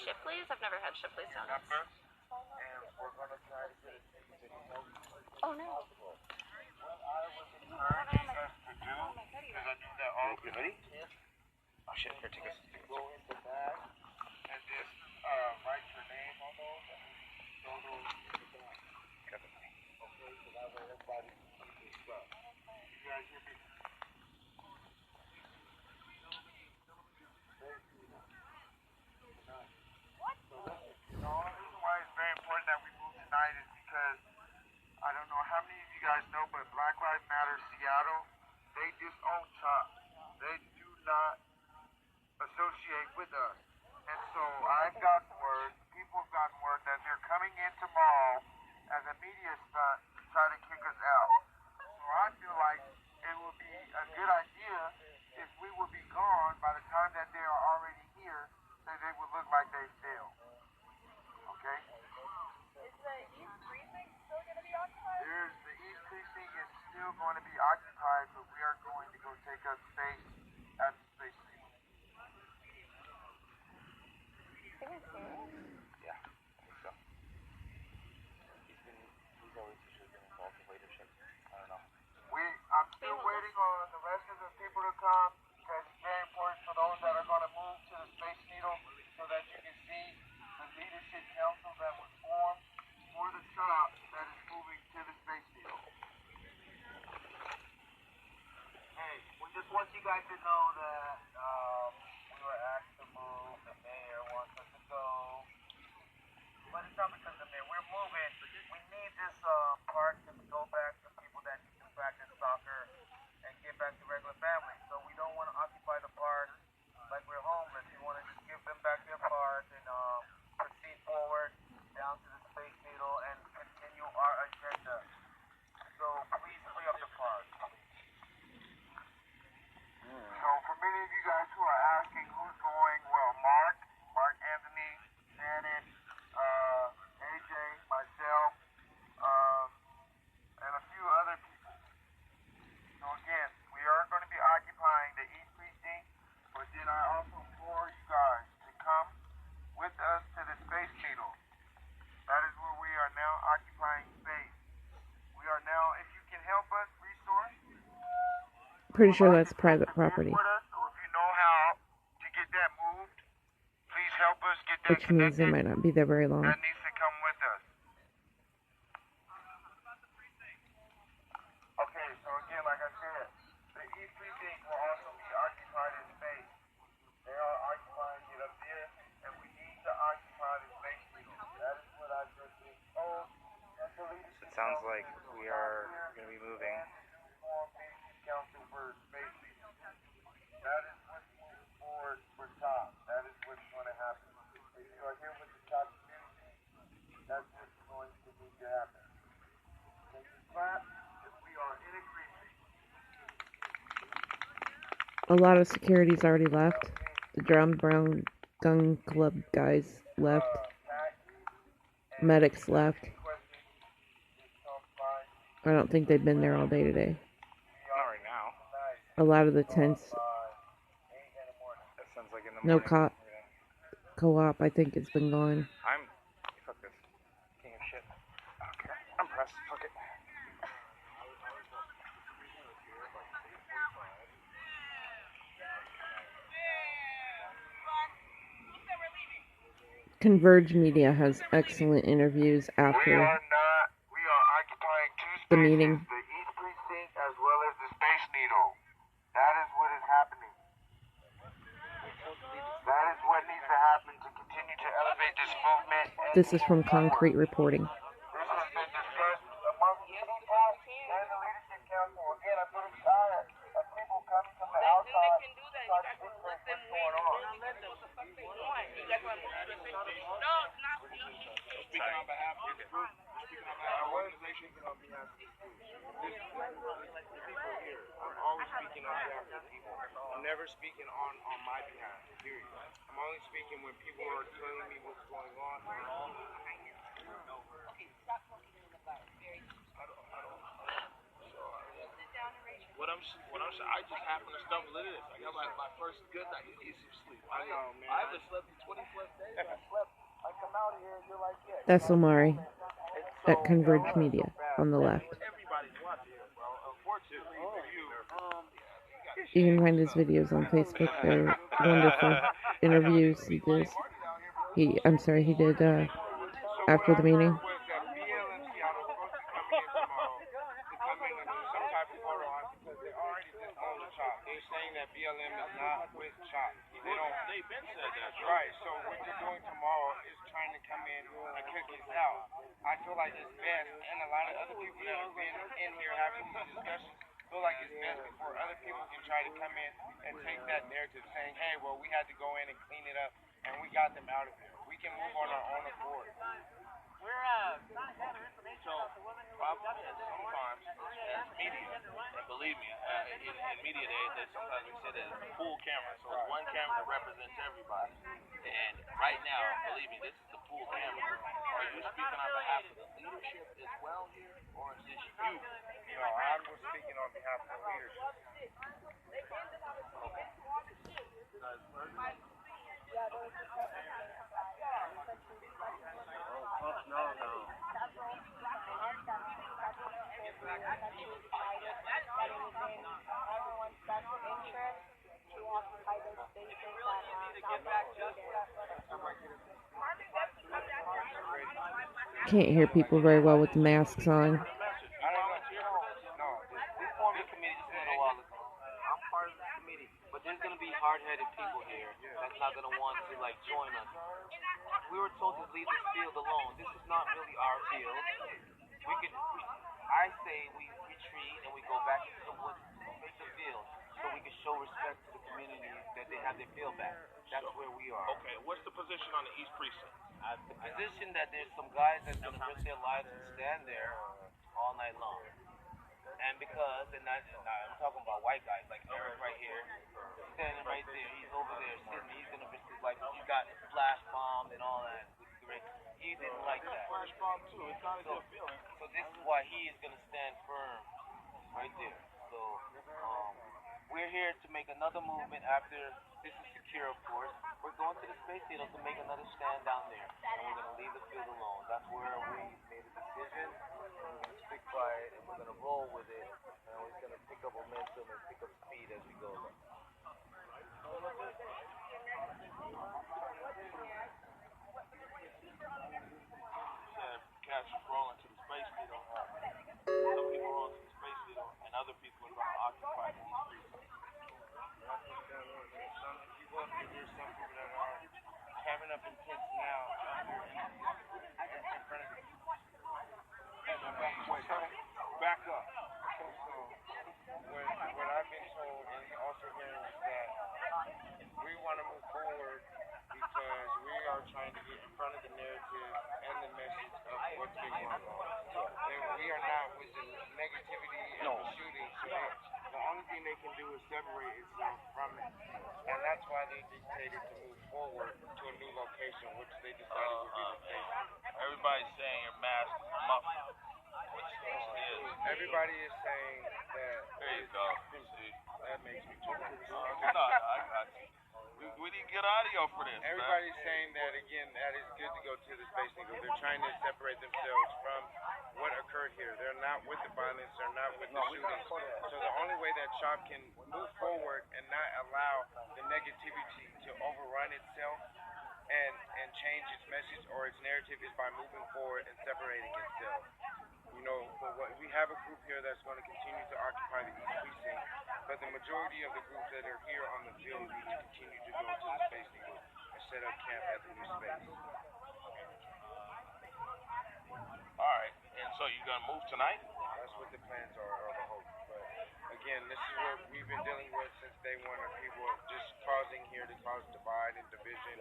Shipley's? I've never had Shipley's donuts. And we're going to try to get it Oh no. What I was encouraging us to do, because I knew that all your hoodie? Oh shit, here, take us. go in the bag and just write your name on those and throw those in the bag. Got the money. Okay, so that way everybody can see this stuff. You guys hear me? The only reason why it's very important that we move tonight is because I don't know how many of you guys know, but Black Lives Matter Seattle, they disown chaz. They do not associate with us. And so I've gotten word, people have gotten word that they're coming in tomorrow as a media stunt to try to kick us out. So I feel like it would be a good idea if we would be gone by the time that they are already here, so they would look like they failed. Okay? Is the East Precinct still going to be occupied? The East Precinct is still going to be occupied, but we are going to go take up space at the space station. Yeah, I think so. He's always usually been involved in leadership. I don't know. I'm still waiting on the rest of the people to come, because it's very important for those that are going to move to the Space Needle so that you can see the leadership council that was formed for the shop that is moving to the Space Needle. Hey, we just want you guys to know that we were asked to move. The mayor wants us to go. But it's not because of the mayor. We're moving. We need this park to go back to people that need to practice soccer and get back to regular families. So we don't want to occupy the park like we're homeless. We want to just give them back their park and proceed forward down to the Space Needle and continue our agenda. So please free up the park. So for many of you guys who are asking who's going, well, Mark Anthony, Shannon, AJ, myself, and a few other people. So again, we are going to be occupying the East Precinct, but then I also implore you guys to come with us to the Space Needle. That is where we are now occupying space. We are now, if you can help us resource. Pretty sure that's private property. Or if you know how to get that moved, please help us get that Which means they connected. might not be there very long. That needs to come with us. Okay, so again, like I said, the East Precinct will also be occupied in space. They are occupying it up there, and we need to occupy the Space Needle. That is what I've just been told. It sounds like we are going to be moving. Council for Space Needle. That is what's moving forward for top. That is what's going to happen. If you are here with the top community, that's what's going to need to happen. Can you clap if we are in agreement? A lot of security's already left. The Brown Gun Club guys left. Medics left. I don't think they've been there all day today. Not right now. A lot of the tents, That sounds like in the no morning. co-op, I think it's been going. Fuck this. King of shit. Okay. I'm pressed. Fuck it. Converge Media has excellent interviews We after are occupying two spaces, the meeting. the East Precinct as well as the Space Needle. That is what is happening. That is what needs to happen to continue to elevate this movement. This is from Concrete Reporting. This has been discussed among people and the leadership council. Again, I'm getting tired of people coming from the outside to try to dictate what's going on. Speaking on behalf of the group, speaking on behalf of organizations and on behalf of the people here. I'm always speaking on behalf of the people. I'm never speaking on my behalf, period. I'm only speaking when people are telling me what's going on. I just happened to stumble into this. I got my first good night of sleep. I haven't slept in 20 plus days. That's Omari at Converge Media on the left. You can find his videos on Facebook. They're wonderful interviews he did. He did after the meeting. They're saying that BLM is not with CHOP. They've been said that. Right, so what they're doing tomorrow is trying to come in and kick us out. I feel like it's best, and a lot of other people that have been in here having these discussions feel like it's best before other people can try to come in and take that narrative saying, hey, well, we had to go in and clean it up, and we got them out of there. We can move on our own accord. So, problem is sometimes as media, and believe me, in media they sometimes we say that it's pool camera. So it's one camera that represents everybody. And right now, believe me, this is the pool camera. Are you speaking on behalf of the leadership as well here, or is this you? No, I was speaking on behalf of the leadership. Can't hear people very well with the masks on. I'm part of this committee, but there's gonna be hard-headed people here that's not gonna want to like join us. We were told to leave this field alone. This is not really our field. I say we retreat and we go back into the woods to make the field so we can show respect to the community that they have their field back. That's where we are. Okay, what's the position on the East Precinct? The position that there's some guys that's gonna risk their lives and stand there all night long. And because, and I'm talking about white guys like Eric right here, standing right there, he's over there sitting, he's gonna risk his life. He got flash bombed and all that. He didn't like that. Flash bomb too. It's not a good feeling. So this is why he is gonna stand firm right there. So we're here to make another movement after this is secure, of course. We're going to the space needle to make another stand down there, and we're gonna leave the field alone. That's where we made a decision. We're gonna stick by it, and we're gonna roll with it, and we're gonna pick up momentum and pick up speed as we go. Cats rolling to the space needle. Some people roll to the space needle, and other people are going to occupy the East Precinct. Some people that are having up in tents now in front of back up. So what I've been told and also hearing is that we want to move forward because we are trying to get in front of the narrative and the message of what's been going on. And we are not with the negativity and the shooting. So the only thing they can do is separate itself from it. And that's why they dictated to move forward to a new location, which they decided would be the place. Everybody's saying your mask is muffled. Which is. Everybody is saying that. There you go. See? That makes me choke. No, I got you. We need to get audio for this. Everybody's saying that, again, that it's good to go to the space needle. They're trying to separate themselves from what occurred here. They're not with the violence. They're not with the shootings. So the only way that CHOP can move forward and not allow the negativity to overrun itself and change its message or its narrative is by moving forward and separating itself. You know, we have a group here that's going to continue to occupy the East Precinct, but the majority of the groups that are here on the field need to continue to go to the space needle and set up camp at the new space. All right, and so you're going to move tonight? That's what the plans are, or the hope. But again, this is what we've been dealing with since day one of people just causing here to cause divide and division,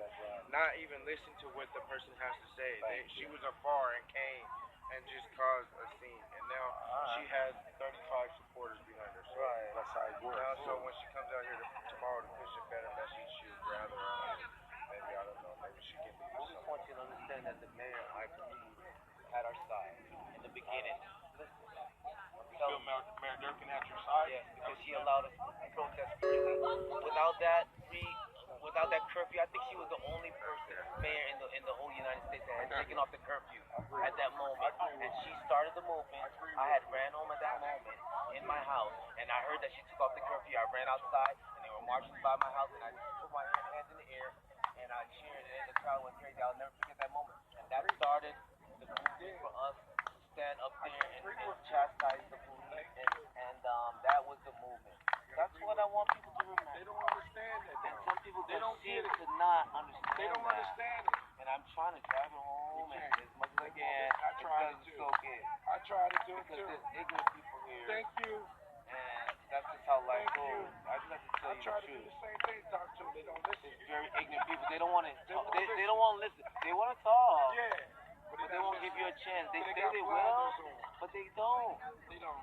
not even listen to what the person has to say. She was afar and came and just caused a scene, and now she has 35 supporters behind her. So that's how it works. Now, so when she comes out here tomorrow to push a better message, she'll gather around. Maybe, I don't know, maybe she can do I just want you to understand that the mayor, I believe, had our side in the beginning. You feel Mayor Durkin at your side? Yes, because she allowed us to protest freely. Without out that curfew. I think she was the only mayor in the whole United States that had taken off the curfew at that moment. And she started the movement. I had ran home at that moment in my house, and I heard that she took off the curfew. I ran outside, and they were marching by my house, and I put my hands in the air, and I cheered, and the crowd went crazy. I'll never forget that moment. And that started the movement for us to stand up there and chastise the police, and that was the movement. That's what I want people to remember. They don't understand that. And some people They don't seem get it. to not understand They don't that. understand it. And I'm trying to drive it home and as much as I can. I try to do. Soak in. I try to do it Because too. there's ignorant people here. Thank you. And that's just how life Thank goes. you. I just have to tell I you try the to do truth. the same thing, talk to them. They don't listen. There's very ignorant people. They don't want to talk. won't They listen. don't want to listen. They want to talk. Yeah. But they won't give you a chance. They say got they will, blinders on. but they don't. They don't.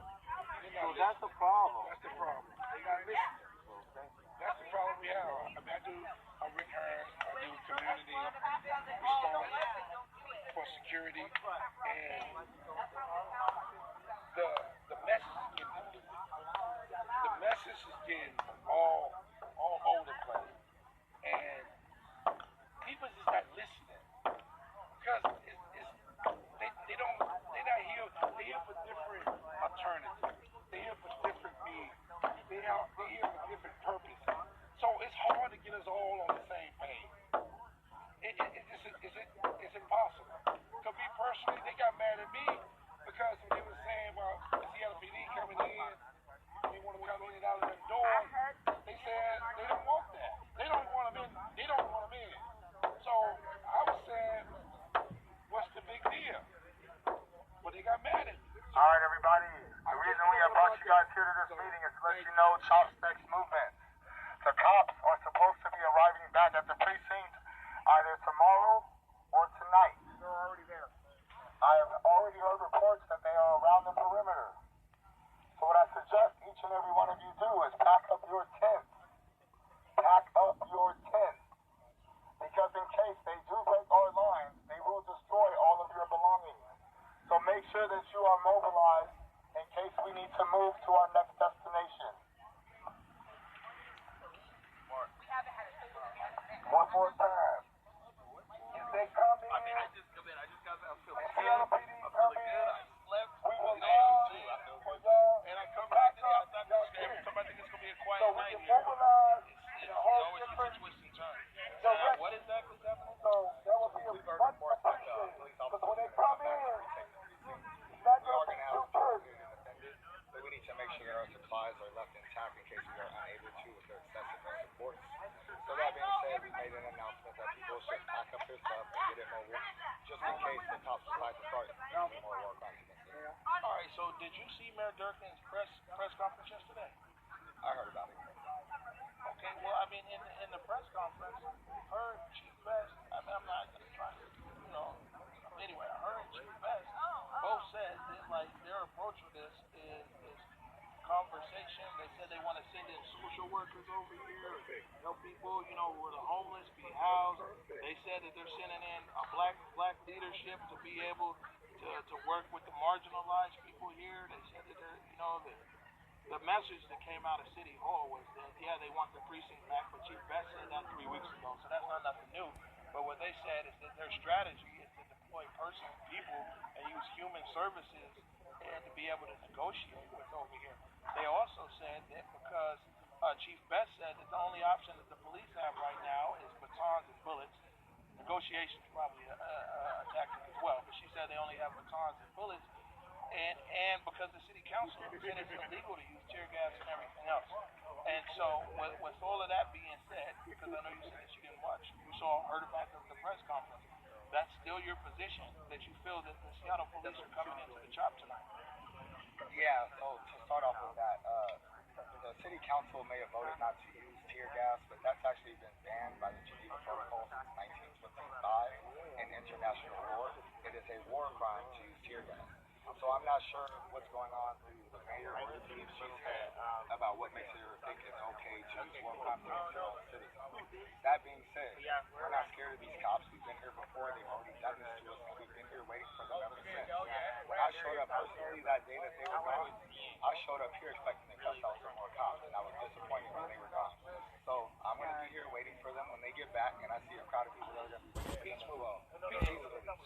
They're So not that's the problem. That's the problem. They got to listen. That's the problem we have. I mean, I'm Rick Hearn. I do community response for security, and the message is getting all over the place, and people just not listening because they're not here. They're here for different alternatives. They're here for different needs. They're here for different purposes. So it's hard to get us all on the same page. It's impossible. To me personally, they got mad at me because they were saying about the Seattle PD coming in, they want to come in and out of their doors. They said they don't want that. They don't want them in. They don't want them in. So I was saying, what's the big deal? But they got mad at me. All right, everybody. The reason we have brought you guys here to this meeting is to let you know Chopsticks movement. The cops are supposed to be arriving back at the precinct either tomorrow or tonight. They're already there. I have already heard reports that they are around the perimeter. So what I suggest each and every one of you do is pack up your tents. Pack up your tents. Because in case they do break our lines, they will destroy all of your belongings. So make sure that you are mobilized in case we need to move to our next destination. One more time. If they come in, Seattle PD come in, we will love for y'all. And I come back today, I thought every time I think it's going to be a quiet So we night can here. mobilize in a whole Always gets different a twist and turn. direction. What exactly is happening? So that will be a much appreciated. Because when they come in, it's not going to be too dirty. But we need to make sure our supplies are left intact in case we are unable to with their excessive support. So that being said, we made an announcement that people should pack up their stuff and get it mobile, just in case the cops decide to start doing more war crimes against us. All right, so did you see Mayor Durkin's press conference yesterday? I heard about it. Okay, well, I mean, in the press conference, her and Chief Best, I mean, I'm not going to try to, anyway, her and Chief Best both said that, like, their approach with this is conversation. They said they want to send in social workers over here, help people, who are the homeless be housed. They said that they're sending in a black leadership to be able to work with the marginalized people here. They said that the message that came out of City Hall was that, they want the precinct back, but Chief Best said that 3 weeks ago, so that's not nothing new. But what they said is that their strategy is to deploy people and use human services and to be able to negotiate with over here. They also said that because Chief Best said that the only option that the police have right now is batons and bullets. Negotiation is probably a tactic as well, but she said they only have batons and bullets. And because the city council said it's illegal to use tear gas and everything else. And so with all of that being said, because I know you said that you didn't watch, you heard about the press conference, that's still your position, that you feel that the Seattle police are coming into the chop tonight? Yeah, so to start off with that, the city council may have voted not to use tear gas, but that's actually been banned by the Geneva Protocol since 1925 in international law. It is a war crime to use tear gas. So I'm not sure what's going on through the mayor or the chief she's had about what makes her think it's okay to use war crimes against their own citizens. That being said, we're not scared of these cops. We've been here before. They've already done this to us, and we've been here waiting for them ever since. When I showed up personally that day that they were gone, I showed up here expecting to cuss out some more cops, and I was disappointed when they were gone. So I'm going to be here waiting for them when they I see a crowd of people that are going to be peaceful.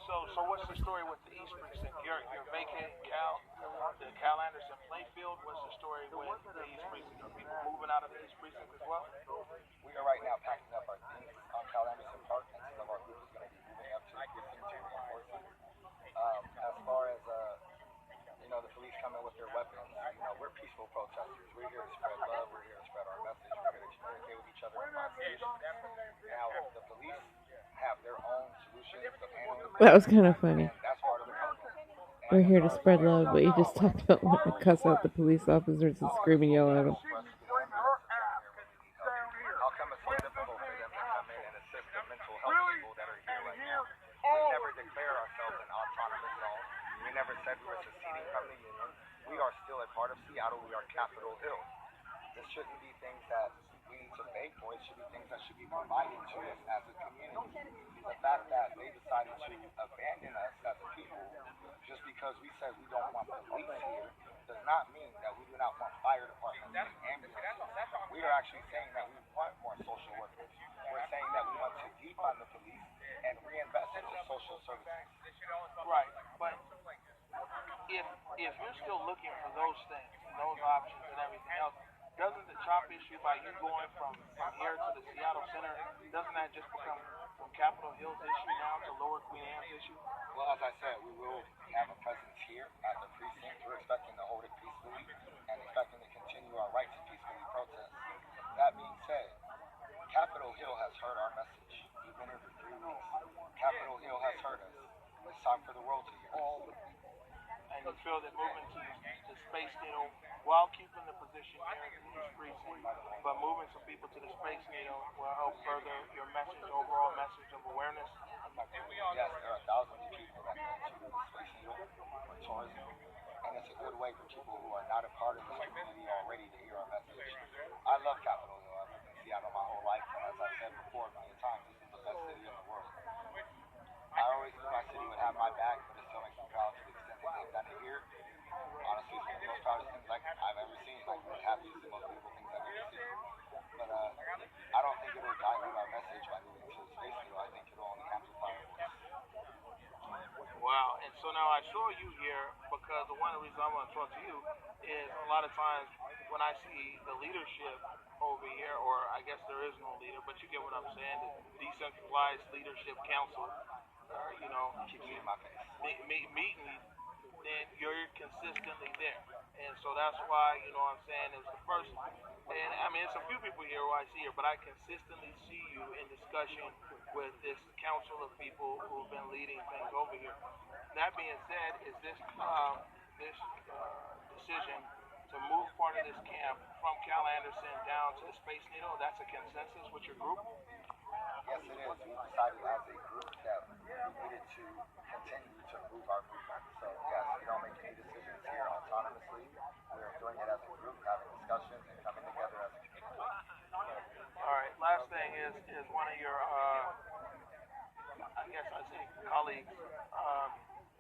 So what's the story with the East Precinct? You're vacating the Cal Anderson playfield. What's the story with the East Precinct? Are people moving out of the East Precinct as well? We are right now packing up our things on Cal Anderson Park, and some of our group is going to be moving up to the precinct to reinforce it. As far as the police coming with their weapons, we're peaceful protesters. We're here to spread love. We're here to spread our message. We're here to communicate with each other and find solutions. Now, the police have their own solutions to handle. That was kind of funny. That's part of the problem. We're here to spread love, but you just talked about wanting to cuss out the police officers and scream and yell at them. How come it's so difficult for them to come in and assist the mental health people that are here right now? We never declare ourselves an autonomous zone. We never said we were seceding from the union. We are still a part of Seattle. We are Capitol Hill. This shouldn't be things that we need to beg for. It should be things that should be provided to us as a community. The fact that they decided to abandon us as a people just because we said we don't want police here does not mean that we do not want fire departments and ambulances. We are actually saying that we want more social workers. We're saying that we want to defund the police and reinvest into social services. Right, but if you're still looking for those things, those options and everything else, doesn't the CHOP issue, by you going from here to the Seattle Center, doesn't that just become from Capitol Hill's issue now to Lower Queen Anne's issue? Well, as I said, we will have a presence here at the precinct. We're expecting to hold it peacefully and expecting to continue our right to peacefully protest. That being said, Capitol Hill has heard our message. We've been here for 3 weeks. Capitol Hill has heard us. It's time for the world to hear us. And you feel that moving to Space Needle, while keeping the position here in the East Precinct, but moving some people to the Space Needle will help further your message, overall message of awareness? Yes, there are thousands of people that go to the Space Needle for tourism, and it's a good way for people who are not a part of this community already to hear our message. I love Capitol Hill. I've lived in Seattle my whole life, and as I said before many times, this is the best city in the world. I always knew my city would have my back, but it still makes me proud to the extent that they've done it here. Honestly, it's one of the most proudest things I've ever seen. Like, the happiest and most beautiful things I've ever seen. But I don't think it will dilute our message by moving to the Space Needle. I think it will only amplify our voice. Wow, and so now I saw you here because one of the reasons I want to talk to you is a lot of times when I see the leadership over here, or I guess there is no leader, but you get what I'm saying, the decentralized leadership council, meeting, then you're consistently there. And so that's why, what I'm saying, is the first, and I mean, it's a few people here who I see here, but I consistently see you in discussion with this council of people who've been leading things over here. That being said, is this decision to move part of this camp from Cal Anderson down to the Space Needle, that's a consensus with your group? Yes, it is. We decided as a group that we needed to continue to move our movement. So, yes, we don't make any decisions here autonomously. We're doing it as a group, having discussions and coming together as a community. All right, last thing is one of your, I guess I say colleagues,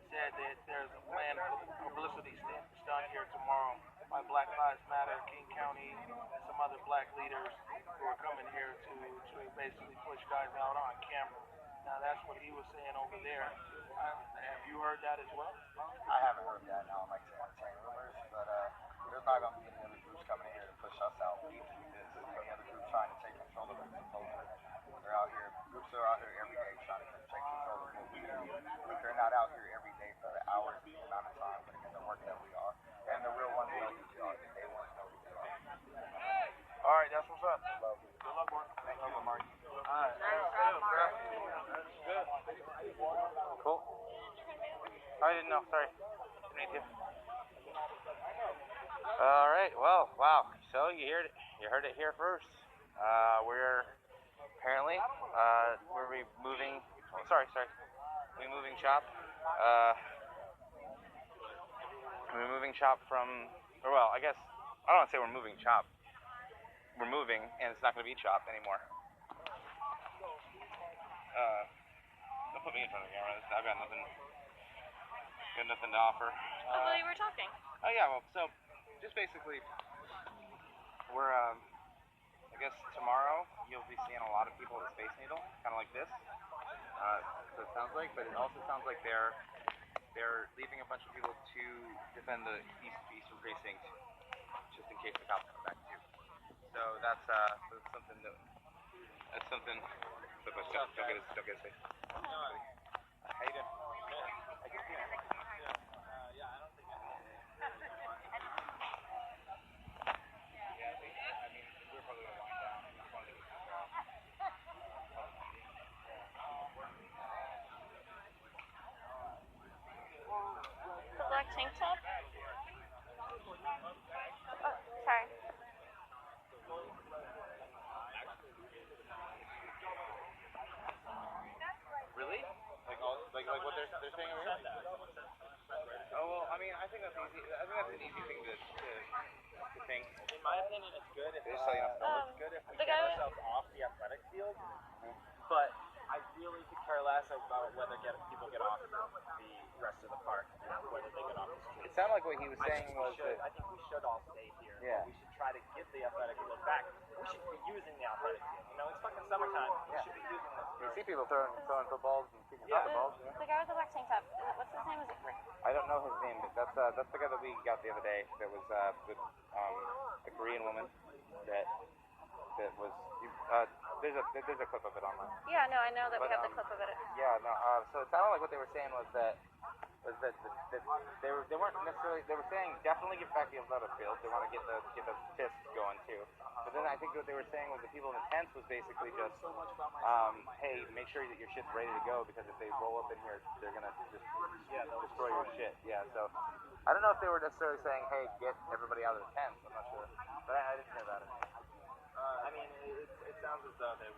said that there's a plan for the publicity stunt here tomorrow by Black Lives Matter, King County, and some other black leaders who are coming here to basically push guys out on camera. Now that's what he was saying over there. Have you heard that as well? I haven't heard that. Now I like to entertain rumors, but there's not going to be any other groups coming here to push us out. There's any other group trying to take control of the proposal. They're out here. Groups are out here every day trying to take control of what we do. But they're not out here every day for the hours, the amount of time, but in the work that we are. And the real ones know who we are. They want to know who we are. All right, that's what's up. Good luck, Mark. Thank you, Mark. All right. Good. Cool. I didn't know. Sorry. Didn't mean to. All right. Well, wow. So you heard it. You heard it here first. We're apparently we're removing. Oh, sorry. Removing CHOP. Removing CHOP from. Or well, I guess I don't want to say we're moving CHOP. We're moving, and it's not going to be CHOP anymore. Don't put me in front of the camera. I've got nothing to offer. Although you were talking. Oh yeah, well, so just basically, we're guess tomorrow you'll be seeing a lot of people at the Space Needle, kind of like this. So it sounds like, but it also sounds like they're leaving a bunch of people to defend the eastern precinct, just in case the cops come back too. So that's something that don't get it safe. How you doing? The black tank top? Oh, sorry. Really? Like what they're saying over here? Oh well, I mean, I think that's easy. I think that's an easy thing to think. In my opinion, it's good if They're just telling us it's good if we the get guy- ourselves off the athletic field. But I really could care less about whether people get off the rest of the park, whether they get off the street. It sounded like what he was saying was that. I think we should all stay here. Yeah. We should try to get the athletic field back. We should be using the athletic field. You know, it's fucking summertime. We should be using this. You see people throwing footballs and kicking Yeah. footballs. The guy with the black tank top. What's his name? Is it Rick? I don't know his name, but that's the guy that we got the other day. That was the Korean woman that was. There's a clip of it online. Yeah, no, I know that we But, have the clip of it. Yeah, no. So it sounded like what they were saying was that they weren't necessarily. They were saying definitely get back the athletic field. They want to get the fists going too. But then I think what they were saying was the people in the tents was basically just, hey, make sure that your shit's ready to go because if they roll up in here, they're gonna just destroy your shit. Yeah. So I don't know if they were necessarily saying, hey, get everybody out of the tents. I'm not sure, but I didn't hear about it. I mean, it sounds as though they.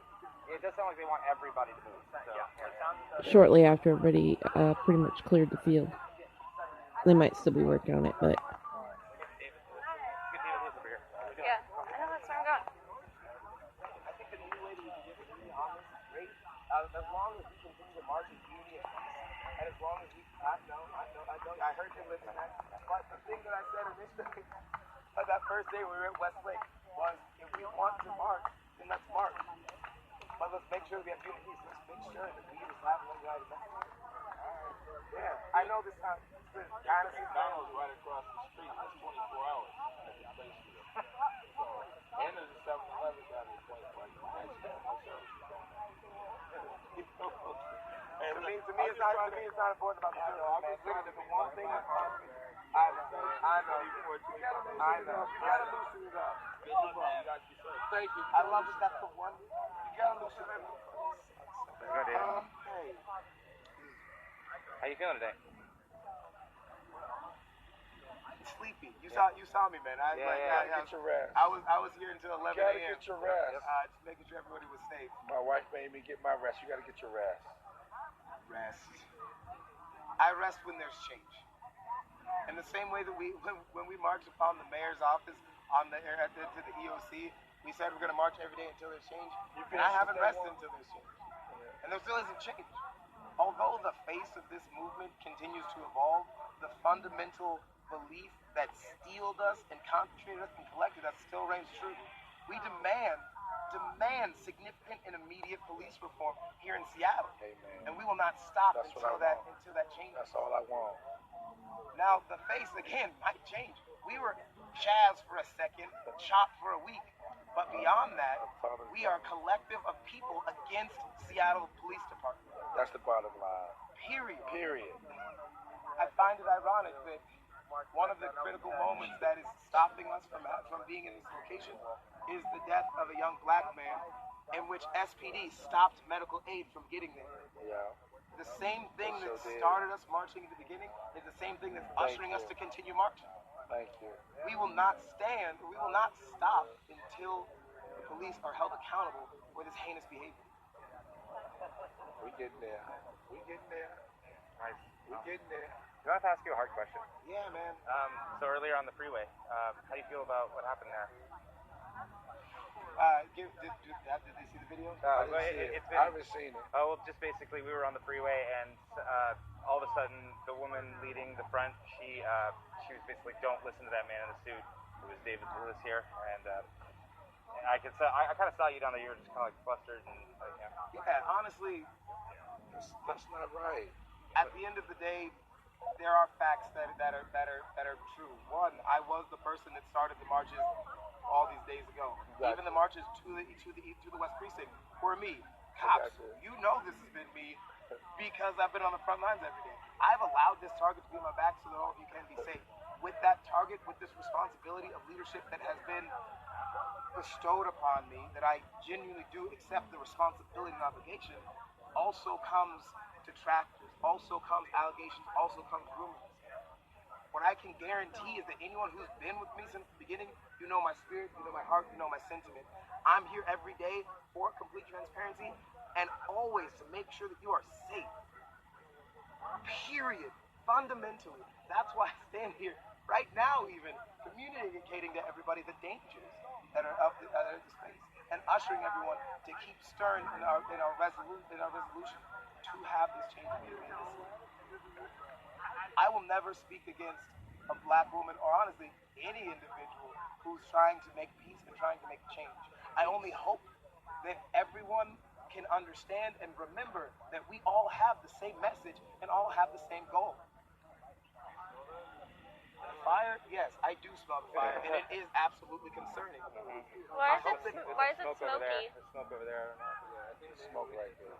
It does sound like they want everybody to move. So. Yeah, it sounds as though Shortly after everybody pretty much cleared the field. They might still be working on it, but Yeah, I know that's where I'm going. I think the new way that we can get the union on this is great. As long as we continue to march as unity and peace, and as long as we, I heard you listen. But the thing that I said initially, that first day we were at Westlake, was if we want to march, then let's march. But let's make sure we have unity. Let's make sure that we just have one united message. Yeah, I know this time. Honestly, McDonald's right across the street. That's 24 hours. That's a place for them. So, and there's a 7-Eleven down the point. Like, actually, no service is going on. to me, it's not important about the service, man. Literally, the one thing that's I know. You gotta loosen it up. Good luck, man. You guys be safe. Thank you. I love that that's the one. You gotta loosen it up. Let's go, David. Hey. How you feeling today? Sleepy. You saw me, man. Get your rest. I was here until 11 You gotta a.m. get your rest. Just making sure everybody was safe. My wife made me get my rest. You gotta get your rest. Rest. I rest when there's change. In the same way that when we marched upon the mayor's office to the EOC, we said we're gonna march every day until there's change. And I haven't rested until there's change. And there still isn't change. Although the face of this movement continues to evolve, the fundamental belief that steeled us and concentrated us and collected us still reigns true. We demand significant and immediate police reform here in Seattle. Amen. And we will not stop That's what until I that changes. That's all I want. Now, the face, again, might change. We were chaz for a second, chopped for a week. But beyond that, we are a collective of people against Seattle Police Department. That's the bottom line. Period. Period. I find it ironic that one of the critical moments that is stopping us from being in this location is the death of a young black man in which SPD stopped medical aid from getting there. Yeah. The same thing They that sure did. started us marching at the beginning is the same thing that's ushering us to continue marching. Thank you. We will not stop until the police are held accountable for this heinous behavior. We getting there. We getting there. Nice. We getting there. I want to ask you a hard question. Yeah, man. So earlier on the freeway, how do you feel about what happened there? Did they see the video? I Well, haven't seen it. Oh, well, just basically, we were on the freeway, and all of a sudden, the woman leading the front, she was basically, don't listen to that man in the suit. It was David Lewis here, and I kind of saw you down there. You were just kind of like flustered and like, Yeah, honestly, That's not right. at the end of the day, there are facts that are true. One, I was the person that started the marches all these days ago. Exactly. Even the marches to the West Precinct were me. Cops, you know this has been me because I've been on the front lines every day. I've allowed this target to be on my back so that all of you can be safe. With that target, with this responsibility of leadership that has been bestowed upon me, that I genuinely do accept the responsibility and obligation, also comes detractors, also comes allegations, also comes rumors. What I can guarantee is that anyone who's been with me since the beginning, you know my spirit, you know my heart, you know my sentiment. I'm here every day for complete transparency and always to make sure that you are safe. Period. Fundamentally. That's why I stand here right now even communicating to everybody the dangers that are of the space and ushering everyone to keep stern in our resolution to have this change made in this city. I will never speak against a black woman or honestly any individual who's trying to make peace and trying to make change. I only hope that everyone can understand and remember that we all have the same message and all have the same goal. Fire? Yes, I do smell the fire, and it is absolutely concerning. Why is it smoky? There's smoke over there. I don't know. Smoke right there.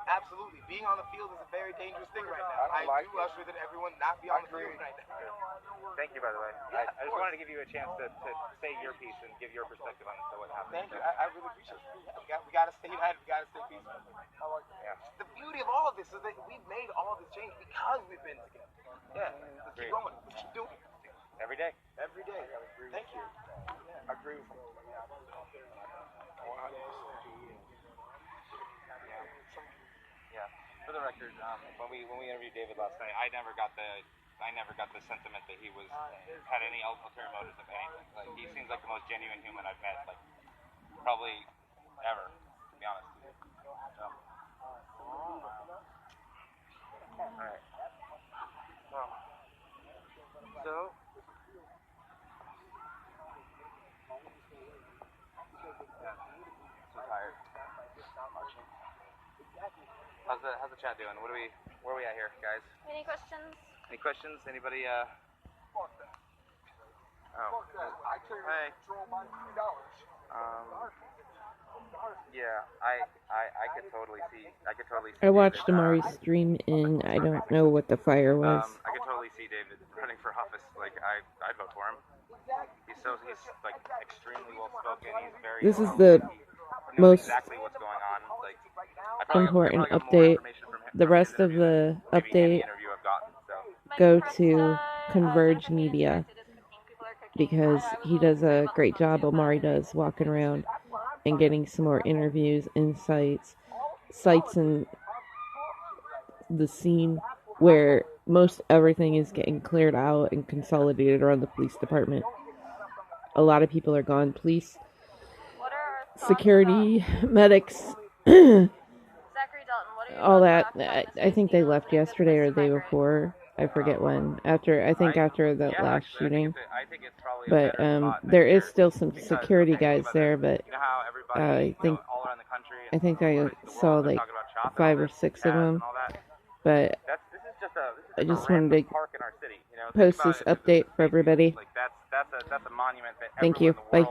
Absolutely. Being on the field is a very dangerous thing right now. I do usher that everyone not be on the field right now. Thank you, by the way. Yeah, I just wanted to give you a chance to say your piece and give your perspective on what happened. Thank you. I really appreciate it. We got to stay united. We got to stay peaceful. The beauty of all of this is that we've made all of this change because we've been together. Yeah. Let's keep going. Let's keep doing it. Every day. Every day. Thank you. I agree with you. Yeah. For the record, when we interviewed David last night, I never got the sentiment that he had any ulterior motives of anything. Like, he seems like the most genuine human I've met, like, probably ever, to be honest with you. All right. So. So tired. How's the chat doing? Where are we at here, guys? Any questions? Any questions? Anybody? Oh. Hey. Yeah, I could totally see. I watched David, Amari's stream, and I don't know what the fire was. I could totally see David running for office. Like, I'd vote for him. He's like extremely well spoken. He's very. This is the he knows most exactly what's going on. Like, important update. The rest of the update go to Converge Media because he does a great job. Omari does walking around and getting some more interviews, insights, sites in the scene where most everything is getting cleared out and consolidated around the police department. A lot of people are gone. Police, security, medics, Zachary Dalton, what are your all that. thoughts on this I think they left being yesterday or the day migrant? before. I forget when. After the last shooting. But there is still some security guys there. But I think I saw like 5 or 6 of them. But I just wanted to post this update for everybody. That's a monument that Thank you. Bye.